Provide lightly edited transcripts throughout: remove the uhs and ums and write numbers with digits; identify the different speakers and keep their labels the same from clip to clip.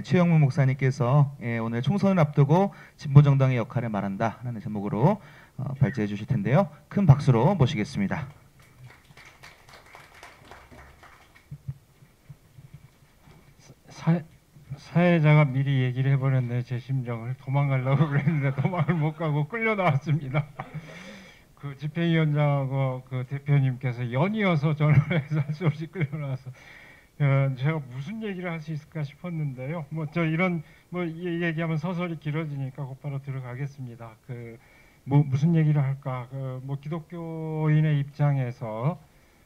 Speaker 1: 최영문 목사님께서 오늘 총선을 앞두고 진보정당의 역할을 말한다 라는 제목으로 발제해 주실 텐데요. 큰 박수로 모시겠습니다.
Speaker 2: 사회자가 미리 얘기를 해버렸네. 제 심정을. 도망가려고 그랬는데 도망을 못 가고 끌려 나왔습니다. 그 집행위원장하고 그 대표님께서 연이어서 전화를 해서 할 수 없이 끌려 나와서 제가 무슨 얘기를 할 수 있을까 싶었는데요. 저 이런 얘기하면 서설이 길어지니까 곧바로 들어가겠습니다. 무슨 얘기를 할까? 기독교인의 입장에서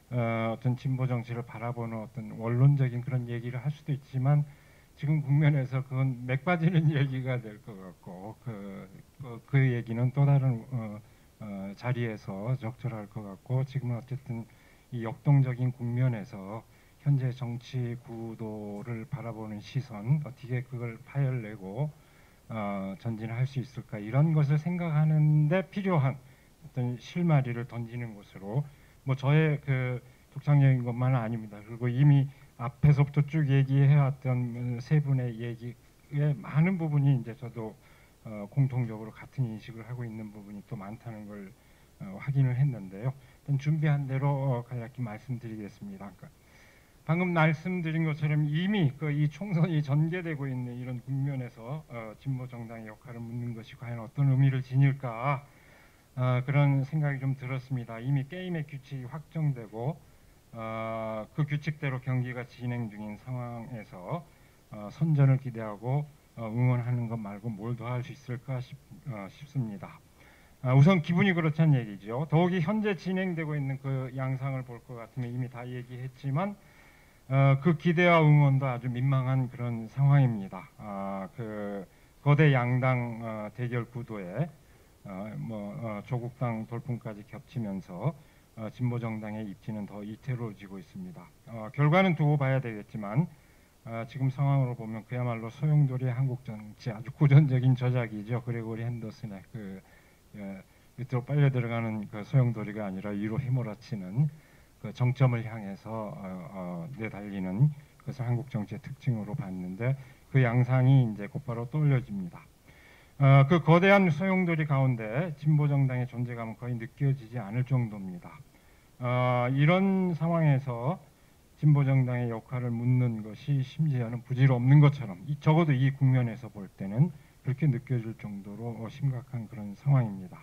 Speaker 2: 어떤 진보 정치를 바라보는 어떤 원론적인 그런 얘기를 할 수도 있지만 지금 국면에서 그건 맥 빠지는 얘기가 될 것 같고 그 얘기는 또 다른 자리에서 적절할 것 같고 지금은 어쨌든 이 역동적인 국면에서 현재 정치 구도를 바라보는 시선 어떻게 그걸 파열내고 전진할 수 있을까 이런 것을 생각하는데 필요한 어떤 실마리를 던지는 것으로 저의 그 독창적인 것만은 아닙니다. 그리고 이미 앞에서부터 쭉 얘기해왔던 세 분의 얘기의 많은 부분이 이제 저도 공통적으로 같은 인식을 하고 있는 부분이 또 많다는 걸 확인을 했는데요. 일단 준비한 대로 간략히 말씀드리겠습니다. 그러니까 방금 말씀드린 것처럼 이미 이 총선이 전개되고 있는 이런 국면에서 진보 정당의 역할을 묻는 것이 과연 어떤 의미를 지닐까 그런 생각이 좀 들었습니다. 이미 게임의 규칙이 확정되고 그 규칙대로 경기가 진행 중인 상황에서 선전을 기대하고 응원하는 것 말고 뭘 더 할 수 있을까 싶습니다. 우선 기분이 그렇다는 얘기죠. 더욱이 현재 진행되고 있는 그 양상을 볼 것 같으면 이미 다 얘기했지만 그 기대와 응원도 아주 민망한 그런 상황입니다. 그 거대 양당 대결 구도에 조국당 돌풍까지 겹치면서 진보 정당의 입지는 더 이태로워지고 있습니다. 결과는 두고 봐야 되겠지만 지금 상황으로 보면 그야말로 소용돌이의 한국 정치 아주 고전적인 저작이죠. 그레고리 핸더슨의 밑으로 빨려 들어가는 그 소용돌이가 아니라 위로 휘몰아치는 그 정점을 향해서 내달리는 그것을 한국 정치의 특징으로 봤는데 그 양상이 이제 곧바로 떠올려집니다. 그 거대한 소용돌이 가운데 진보 정당의 존재감은 거의 느껴지지 않을 정도입니다. 이런 상황에서 진보 정당의 역할을 묻는 것이 심지어는 부질없는 것처럼 적어도 이 국면에서 볼 때는 그렇게 느껴질 정도로 심각한 그런 상황입니다.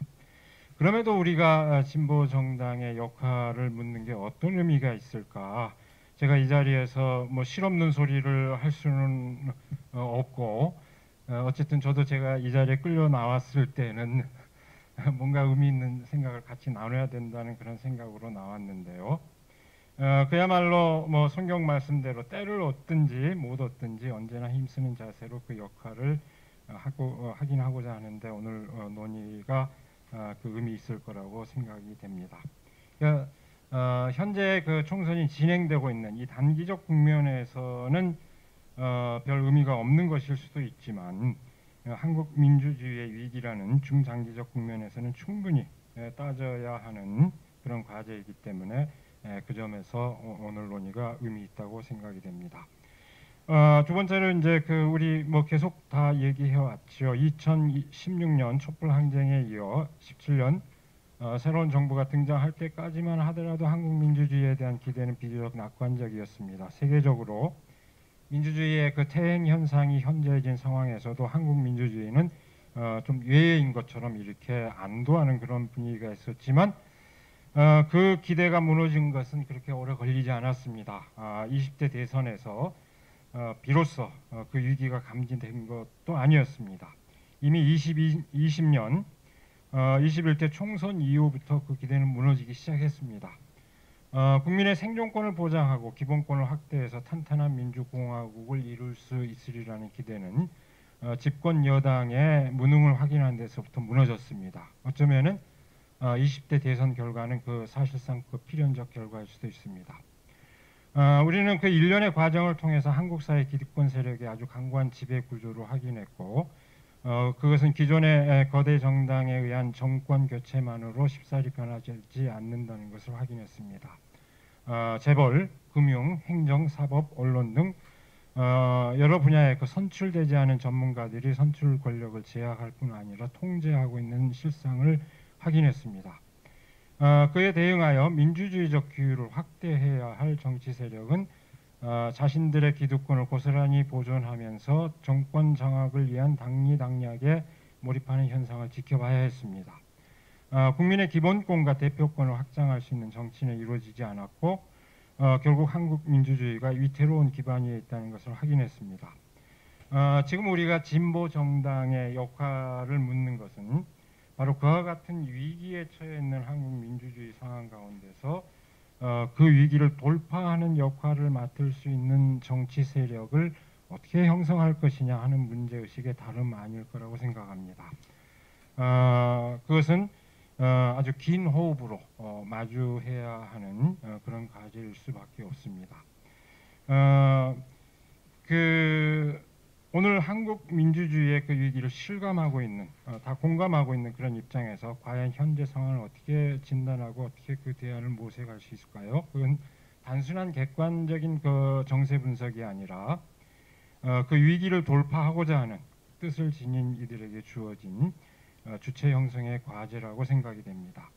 Speaker 2: 그럼에도 우리가 진보 정당의 역할을 묻는 게 어떤 의미가 있을까? 제가 이 자리에서 실없는 소리를 할 수는 없고 어쨌든 저도 제가 이 자리에 끌려 나왔을 때는 뭔가 의미 있는 생각을 같이 나눠야 된다는 그런 생각으로 나왔는데요. 그야말로 성경 말씀대로 때를 얻든지 못 얻든지 언제나 힘쓰는 자세로 그 역할을 하긴 하고자 하는데 오늘 논의가 그 의미 있을 거라고 생각이 됩니다. 그러니까 현재 그 총선이 진행되고 있는 이 단기적 국면에서는 별 의미가 없는 것일 수도 있지만 한국 민주주의의 위기라는 중장기적 국면에서는 충분히 따져야 하는 그런 과제이기 때문에 그 점에서 오늘 논의가 의미 있다고 생각이 됩니다. 두 번째는 이제 우리 계속 다 얘기해 왔죠. 2016년 촛불 항쟁에 이어 17년 새로운 정부가 등장할 때까지만 하더라도 한국 민주주의에 대한 기대는 비교적 낙관적이었습니다. 세계적으로 민주주의의 그 퇴행 현상이 현재진 상황에서도 한국 민주주의는 좀 외예인 것처럼 이렇게 안도하는 그런 분위기가 있었지만 그 기대가 무너진 것은 그렇게 오래 걸리지 않았습니다. 20대 대선에서 비로소 그 위기가 감지된 것도 아니었습니다. 이미 20년 21대 총선 이후부터 그 기대는 무너지기 시작했습니다. 국민의 생존권을 보장하고 기본권을 확대해서 탄탄한 민주공화국을 이룰 수 있으리라는 기대는 집권 여당의 무능을 확인한 데서부터 무너졌습니다. 어쩌면은 20대 대선 결과는 사실상 필연적 결과일 수도 있습니다. 우리는 그 일련의 과정을 통해서 한국 사회 기득권 세력의 아주 강고한 지배 구조를 확인했고 그것은 기존의 거대 정당에 의한 정권 교체만으로 쉽사리 변하지 않는다는 것을 확인했습니다. 재벌, 금융, 행정, 사법, 언론 등 여러 분야에 그 선출되지 않은 전문가들이 선출 권력을 제약할 뿐 아니라 통제하고 있는 실상을 확인했습니다. 그에 대응하여 민주주의적 규율을 확대해야 할 정치 세력은 자신들의 기득권을 고스란히 보존하면서 정권 장악을 위한 당리당략에 몰입하는 현상을 지켜봐야 했습니다. 국민의 기본권과 대표권을 확장할 수 있는 정치는 이루어지지 않았고 결국 한국 민주주의가 위태로운 기반 위에 있다는 것을 확인했습니다. 지금 우리가 진보 정당의 역할을 묻는 것은 바로 그와 같은 위기에 처해 있는 한국 민주주의 상황 가운데서 그 위기를 돌파하는 역할을 맡을 수 있는 정치 세력을 어떻게 형성할 것이냐 하는 문제의식의 다름 아닐 거라고 생각합니다. 그것은 아주 긴 호흡으로 마주해야 하는 그런 과제일 수밖에 없습니다. 오늘 한국 민주주의의 그 위기를 실감하고 있는, 다 공감하고 있는 그런 입장에서 과연 현재 상황을 어떻게 진단하고 어떻게 그 대안을 모색할 수 있을까요? 그건 단순한 객관적인 그 정세 분석이 아니라 그 위기를 돌파하고자 하는 뜻을 지닌 이들에게 주어진 주체 형성의 과제라고 생각이 됩니다.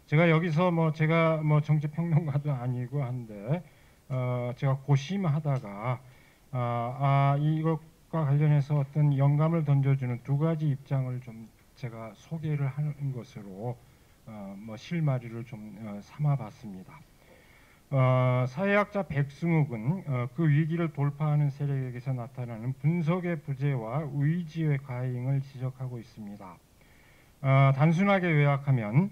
Speaker 2: 제가 여기서 제가 정치 평론가도 아니고 한데 제가 고심하다가 이것과 관련해서 어떤 영감을 던져주는 두 가지 입장을 좀 제가 소개를 하는 것으로 실마리를 좀 삼아봤습니다. 사회학자 백승욱은 그 위기를 돌파하는 세력에게서 나타나는 분석의 부재와 의지의 과잉을 지적하고 있습니다. 단순하게 요약하면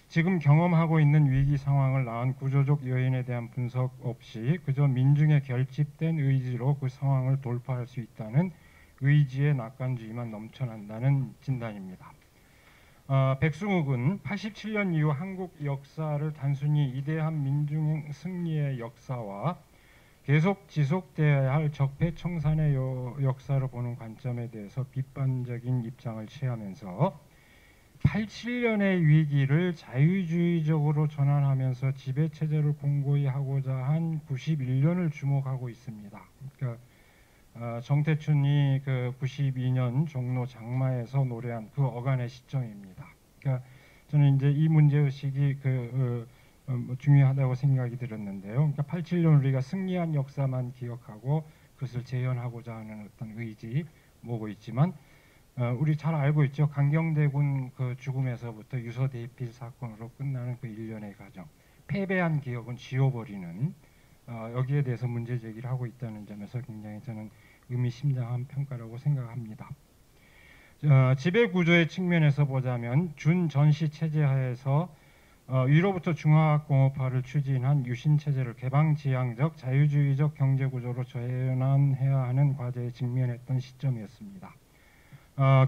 Speaker 2: 지금 경험하고 있는 위기 상황을 낳은 구조적 요인에 대한 분석 없이 그저 민중의 결집된 의지로 그 상황을 돌파할 수 있다는 의지의 낙관주의만 넘쳐난다는 진단입니다. 백승욱은 87년 이후 한국 역사를 단순히 이대한 민중 승리의 역사와 계속 지속되어야 할 적폐청산의 역사로 보는 관점에 대해서 비판적인 입장을 취하면서 87년의 위기를 자유주의적으로 전환하면서 지배체제를 공고히 하고자 한 91년을 주목하고 있습니다. 그러니까 정태춘이 그 92년 종로 장마에서 노래한 그 어간의 시점입니다. 그러니까 저는 이제 이 문제의식이 중요하다고 생각이 들었는데요. 그러니까 87년 우리가 승리한 역사만 기억하고 그것을 재현하고자 하는 어떤 의지 모고 있지만 우리 잘 알고 있죠. 강경대군 그 죽음에서부터 유서대필 사건으로 끝나는 그 일련의 과정. 패배한 기억은 지워버리는 여기에 대해서 문제 제기를 하고 있다는 점에서 굉장히 저는 의미심장한 평가라고 생각합니다. 지배구조의 측면에서 보자면 준전시 체제 하에서 위로부터 중화공업화를 추진한 유신체제를 개방지향적 자유주의적 경제구조로 전환해야 하는 과제에 직면했던 시점이었습니다.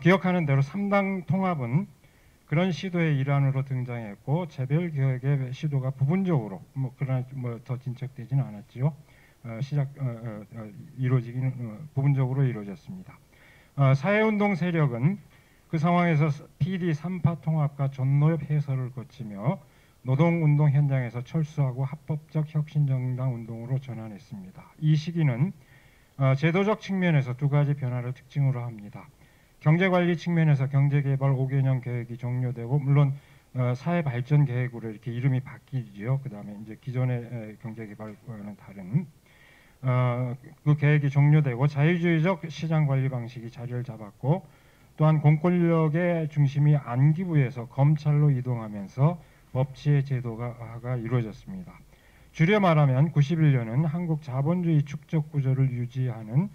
Speaker 2: 기억하는 대로 3당 통합은 그런 시도의 일환으로 등장했고 재별개혁의 시도가 부분적으로 그러나 더 진척되지는 않았지요. 이루어지기는 부분적으로 이루어졌습니다. 사회운동 세력은 그 상황에서 PD 3파 통합과 전노협 해설을 거치며 노동운동 현장에서 철수하고 합법적 혁신정당 운동으로 전환했습니다. 이 시기는 제도적 측면에서 두 가지 변화를 특징으로 합니다. 경제관리 측면에서 경제개발 5개년 계획이 종료되고 물론 사회발전 계획으로 이렇게 이름이 바뀌지요. 그 다음에 이제 기존의 경제개발과는 다른 그 계획이 종료되고 자유주의적 시장관리 방식이 자리를 잡았고 또한 공권력의 중심이 안기부에서 검찰로 이동하면서 법치의 제도화가 이루어졌습니다. 줄여 말하면 91년은 한국 자본주의 축적 구조를 유지하는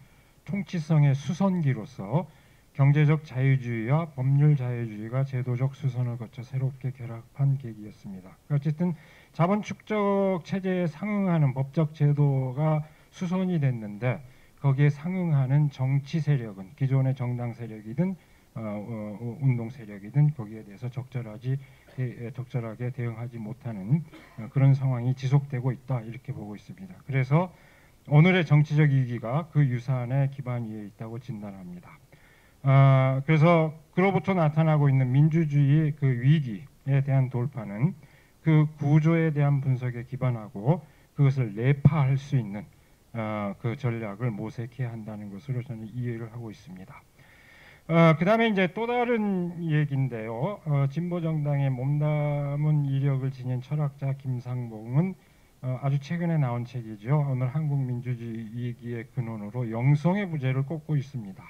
Speaker 2: 통치성의 수선기로서 경제적 자유주의와 법률 자유주의가 제도적 수선을 거쳐 새롭게 결합한 계기였습니다. 어쨌든 자본 축적 체제에 상응하는 법적 제도가 수선이 됐는데 거기에 상응하는 정치 세력은 기존의 정당 세력이든 운동 세력이든 거기에 대해서 적절하게 대응하지 못하는 그런 상황이 지속되고 있다 이렇게 보고 있습니다. 그래서 오늘의 정치적 위기가 그 유산의 기반 위에 있다고 진단합니다. 그래서 그로부터 나타나고 있는 민주주의의 그 위기에 대한 돌파는 그 구조에 대한 분석에 기반하고 그것을 내파할 수 있는 그 전략을 모색해야 한다는 것으로 저는 이해를 하고 있습니다. 그다음에 이제 또 다른 얘기인데요. 진보 정당의 몸담은 이력을 지닌 철학자 김상봉은 아주 최근에 나온 책이죠. 오늘 한국 민주주의 위기의 근원으로 영성의 부재를 꼽고 있습니다.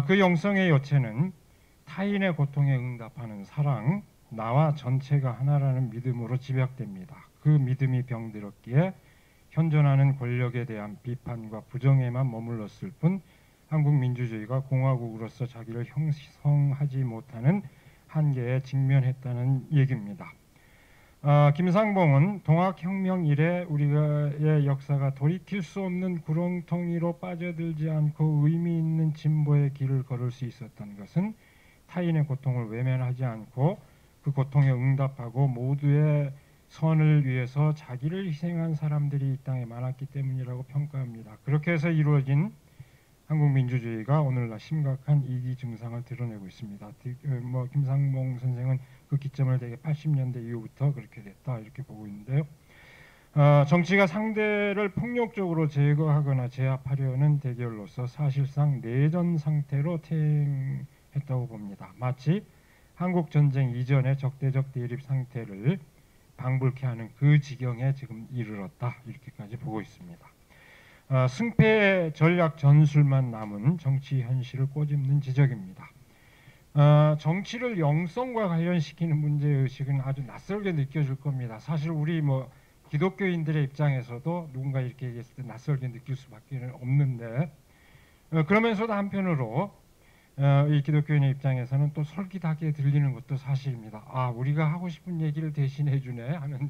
Speaker 2: 그 영성의 요체는 타인의 고통에 응답하는 사랑, 나와 전체가 하나라는 믿음으로 집약됩니다. 그 믿음이 병들었기에 현존하는 권력에 대한 비판과 부정에만 머물렀을 뿐 한국 민주주의가 공화국으로서 자기를 형성하지 못하는 한계에 직면했다는 얘기입니다. 김상봉은 동학혁명 이래 우리의 역사가 돌이킬 수 없는 구렁텅이로 빠져들지 않고 의미 있는 진보의 길을 걸을 수 있었던 것은 타인의 고통을 외면하지 않고 그 고통에 응답하고 모두의 선을 위해서 자기를 희생한 사람들이 이 땅에 많았기 때문이라고 평가합니다. 그렇게 해서 이루어진 한국 민주주의가 오늘날 심각한 이기 증상을 드러내고 있습니다. 김상봉 선생은 그 기점을 대개 80년대 이후부터 그렇게 됐다 이렇게 보고 있는데요. 정치가 상대를 폭력적으로 제거하거나 제압하려는 대결로서 사실상 내전 상태로 퇴행했다고 봅니다. 마치 한국 전쟁 이전의 적대적 대립 상태를 방불케 하는 그 지경에 지금 이르렀다 이렇게까지 보고 있습니다. 승패 전략 전술만 남은 정치 현실을 꼬집는 지적입니다. 정치를 영성과 관련시키는 문제의식은 아주 낯설게 느껴질 겁니다. 사실 우리 기독교인들의 입장에서도 누군가 이렇게 얘기했을 때 낯설게 느낄 수밖에 없는데 그러면서도 한편으로 이 기독교인의 입장에서는 또 솔깃하게 들리는 것도 사실입니다. 우리가 하고 싶은 얘기를 대신해 주네 하는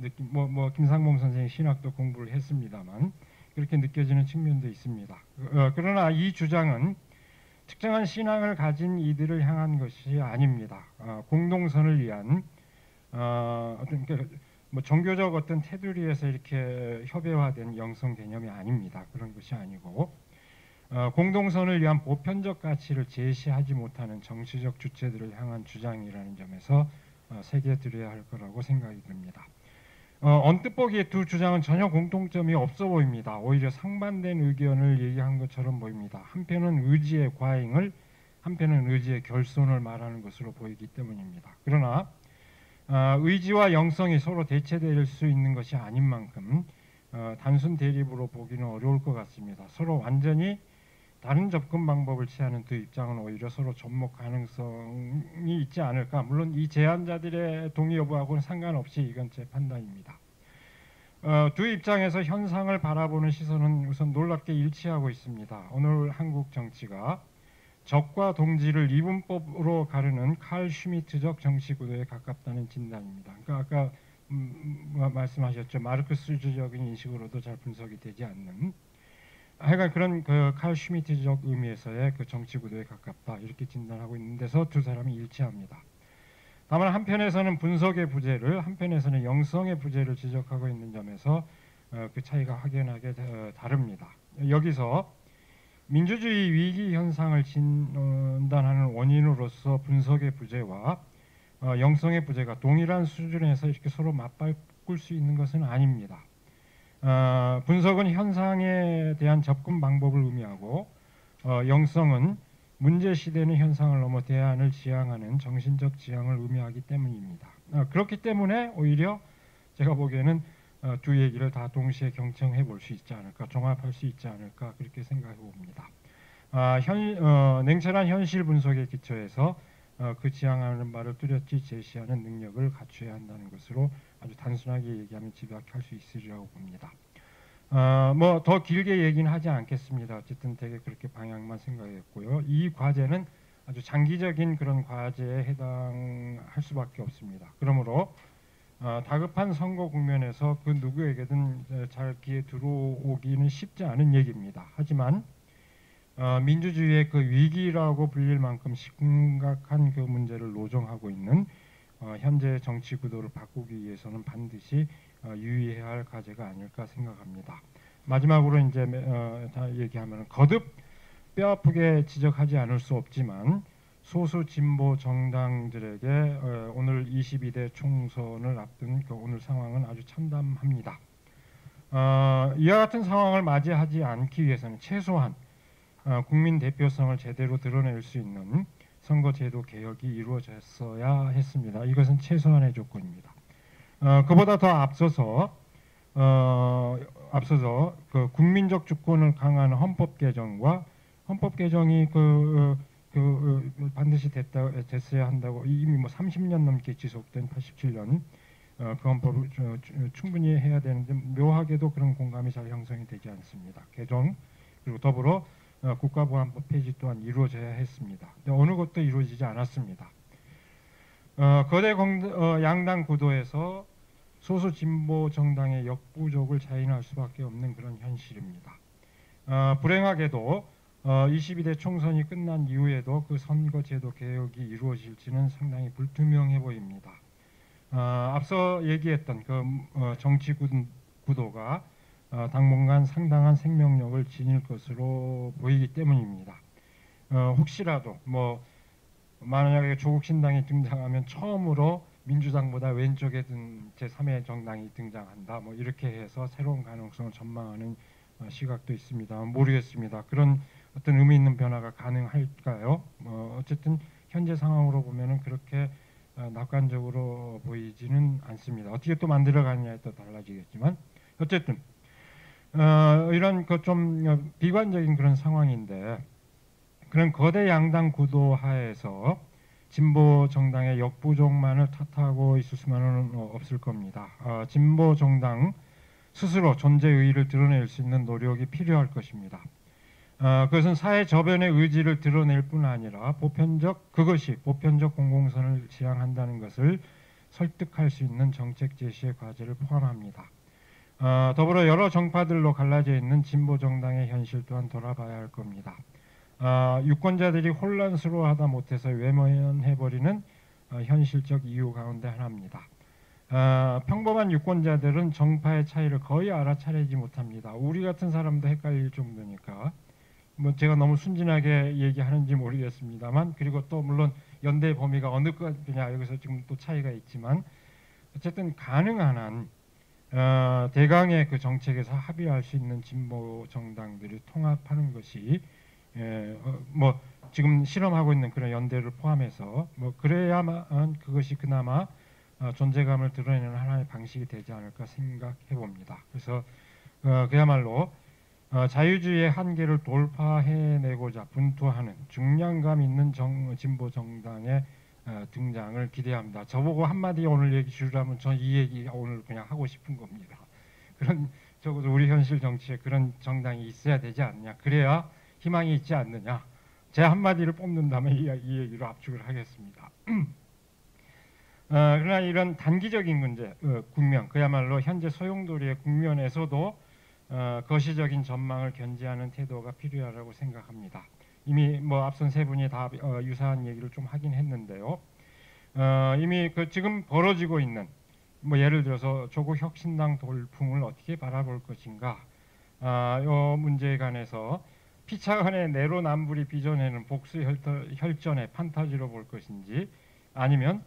Speaker 2: 느낌. 김상봉 선생이 신학도 공부를 했습니다만 그렇게 느껴지는 측면도 있습니다. 그러나 이 주장은 특정한 신앙을 가진 이들을 향한 것이 아닙니다. 공동선을 위한 종교적 어떤 테두리에서 이렇게 협의화된 영성 개념이 아닙니다. 그런 것이 아니고 공동선을 위한 보편적 가치를 제시하지 못하는 정치적 주체들을 향한 주장이라는 점에서 새겨들어야 할 거라고 생각이 듭니다. 언뜻 보기에 두 주장은 전혀 공통점이 없어 보입니다. 오히려 상반된 의견을 얘기한 것처럼 보입니다. 한편은 의지의 과잉을, 한편은 의지의 결손을 말하는 것으로 보이기 때문입니다. 그러나 의지와 영성이 서로 대체될 수 있는 것이 아닌 만큼 단순 대립으로 보기는 어려울 것 같습니다. 서로 완전히 다른 접근 방법을 취하는 두 입장은 오히려 서로 접목 가능성이 있지 않을까. 물론 이 제안자들의 동의 여부하고는 상관없이 이건 제 판단입니다. 두 입장에서 현상을 바라보는 시선은 우선 놀랍게 일치하고 있습니다. 오늘 한국 정치가 적과 동지를 이분법으로 가르는 칼 슈미트적 정치 구도에 가깝다는 진단입니다. 그러니까 아까 말씀하셨죠. 마르크스주의적인 인식으로도 잘 분석이 되지 않는 하여간 그런 그 칼 슈미트적 의미에서의 그 정치 구도에 가깝다 이렇게 진단하고 있는 데서 두 사람이 일치합니다. 다만 한편에서는 분석의 부재를 한편에서는 영성의 부재를 지적하고 있는 점에서 그 차이가 확연하게 다릅니다. 여기서 민주주의 위기 현상을 진단하는 원인으로서 분석의 부재와 영성의 부재가 동일한 수준에서 이렇게 서로 맞바꿀 수 있는 것은 아닙니다. 분석은 현상에 대한 접근 방법을 의미하고 영성은 문제시되는 현상을 넘어 대안을 지향하는 정신적 지향을 의미하기 때문입니다. 그렇기 때문에 오히려 제가 보기에는 두 얘기를 다 동시에 경청해 볼 수 있지 않을까, 종합할 수 있지 않을까 그렇게 생각해 봅니다. 냉철한 현실 분석의 기초에서 그 지향하는 바를 뚜렷이 제시하는 능력을 갖춰야 한다는 것으로 아주 단순하게 얘기하면 집약할 수 있으리라고 봅니다. 더 길게 얘기는 하지 않겠습니다. 어쨌든 되게 그렇게 방향만 생각했고요. 이 과제는 아주 장기적인 그런 과제에 해당할 수밖에 없습니다. 그러므로 다급한 선거 국면에서 그 누구에게든 잘 귀에 들어오기는 쉽지 않은 얘기입니다. 하지만 민주주의의 그 위기라고 불릴 만큼 심각한 그 문제를 노정하고 있는 현재 정치 구도를 바꾸기 위해서는 반드시 유의해야 할 과제가 아닐까 생각합니다. 마지막으로 이제 다 얘기하면 거듭 뼈아프게 지적하지 않을 수 없지만 소수 진보 정당들에게 오늘 22대 총선을 앞둔 그 오늘 상황은 아주 참담합니다. 이와 같은 상황을 맞이하지 않기 위해서는 최소한 국민 대표성을 제대로 드러낼 수 있는 선거제도 개혁이 이루어졌어야 했습니다. 이것은 최소한의 조건입니다. 그보다 더 앞서서 그 국민적 주권을 강화하는 헌법 개정과 헌법 개정이 반드시 됐어야 한다고 이미 뭐 30년 넘게 지속된 87년 그 헌법을 충분히 해야 되는데 묘하게도 그런 공감이 잘 형성이 되지 않습니다. 개정 그리고 더불어 국가보안법 폐지 또한 이루어져야 했습니다. 근데 어느 것도 이루어지지 않았습니다. 거대 양당 구도에서 소수 진보 정당의 역부족을 자인할 수밖에 없는 그런 현실입니다. 불행하게도 22대 총선이 끝난 이후에도 그 선거제도 개혁이 이루어질지는 상당히 불투명해 보입니다. 앞서 얘기했던 그 정치 구도가 당분간 상당한 생명력을 지닐 것으로 보이기 때문입니다. 혹시라도 만약에 조국 신당이 등장하면 처음으로 민주당보다 왼쪽에 든 제3의 정당이 등장한다. 이렇게 해서 새로운 가능성을 전망하는 시각도 있습니다. 모르겠습니다. 그런 어떤 의미 있는 변화가 가능할까요? 어쨌든 현재 상황으로 보면은 그렇게 낙관적으로 보이지는 않습니다. 어떻게 또 만들어가느냐에 또 달라지겠지만 어쨌든 이런 그 좀 비관적인 그런 상황인데 그런 거대 양당 구도 하에서 진보 정당의 역부족만을 탓하고 있을 수만은 없을 겁니다. 진보 정당 스스로 존재 의의를 드러낼 수 있는 노력이 필요할 것입니다. 그것은 사회 저변의 의지를 드러낼 뿐 아니라 그것이 보편적 공공선을 지향한다는 것을 설득할 수 있는 정책 제시의 과제를 포함합니다. 더불어 여러 정파들로 갈라져 있는 진보 정당의 현실 또한 돌아봐야 할 겁니다. 유권자들이 혼란스러워하다 못해서 외면해버리는 현실적 이유 가운데 하나입니다. 평범한 유권자들은 정파의 차이를 거의 알아차리지 못합니다. 우리 같은 사람도 헷갈릴 정도니까 제가 너무 순진하게 얘기하는지 모르겠습니다만 그리고 또 물론 연대 범위가 어느 것이냐 여기서 지금 또 차이가 있지만 어쨌든 가능한 한 대강의 그 정책에서 합의할 수 있는 진보 정당들이 통합하는 것이 지금 실험하고 있는 그런 연대를 포함해서 그래야만 그것이 그나마 존재감을 드러내는 하나의 방식이 되지 않을까 생각해 봅니다. 그래서 그야말로 자유주의의 한계를 돌파해내고자 분투하는 중량감 있는 진보 정당의 등장을 기대합니다. 저보고 한마디 오늘 얘기 주라면 전 이 얘기 오늘 그냥 하고 싶은 겁니다. 그런 적어도 우리 현실 정치에 그런 정당이 있어야 되지 않느냐. 그래야 희망이 있지 않느냐. 제 한마디를 뽑는다면 이 얘기로 압축을 하겠습니다. 그러나 이런 단기적인 문제, 국면, 그야말로 현재 소용돌이의 국면에서도 거시적인 전망을 견지하는 태도가 필요하다고 생각합니다. 이미 앞선 세 분이 다 유사한 얘기를 좀 하긴 했는데요. 이미 지금 벌어지고 있는 예를 들어서 조국 혁신당 돌풍을 어떻게 바라볼 것인가 이 문제에 관해서 피차간의 내로남불이 빚어내는 복수 혈전의 판타지로 볼 것인지 아니면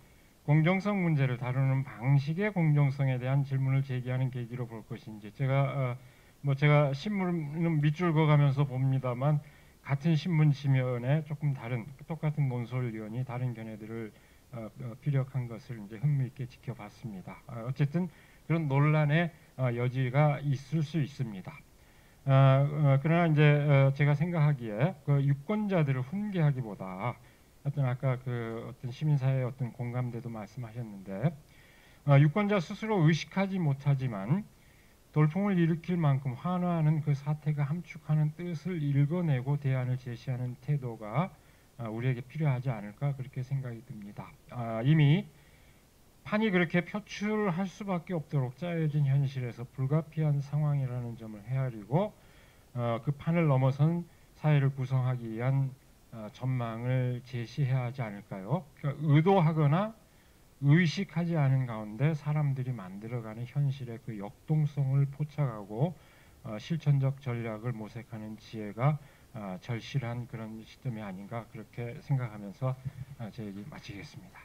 Speaker 2: 공정성 문제를 다루는 방식의 공정성에 대한 질문을 제기하는 계기로 볼 것인지 제가 신문은 밑줄 그어가면서 봅니다만 같은 신문 지면에 조금 다른 똑같은 논설위원이 다른 견해들을 피력한 것을 이제 흥미있게 지켜봤습니다. 어쨌든 그런 논란의 여지가 있을 수 있습니다. 그러나 이제 제가 생각하기에 그 유권자들을 훈계하기보다 아까 어떤 시민사회의 어떤 공감대도 말씀하셨는데 유권자 스스로 의식하지 못하지만 돌풍을 일으킬 만큼 환호하는 그 사태가 함축하는 뜻을 읽어내고 대안을 제시하는 태도가 우리에게 필요하지 않을까 그렇게 생각이 듭니다. 이미 판이 그렇게 표출할 수밖에 없도록 짜여진 현실에서 불가피한 상황이라는 점을 헤아리고 그 판을 넘어선 사회를 구성하기 위한 전망을 제시해야 하지 않을까요? 그러니까 의도하거나 의식하지 않은 가운데 사람들이 만들어가는 현실의 그 역동성을 포착하고 실천적 전략을 모색하는 지혜가 절실한 그런 시점이 아닌가 그렇게 생각하면서 제 얘기 마치겠습니다.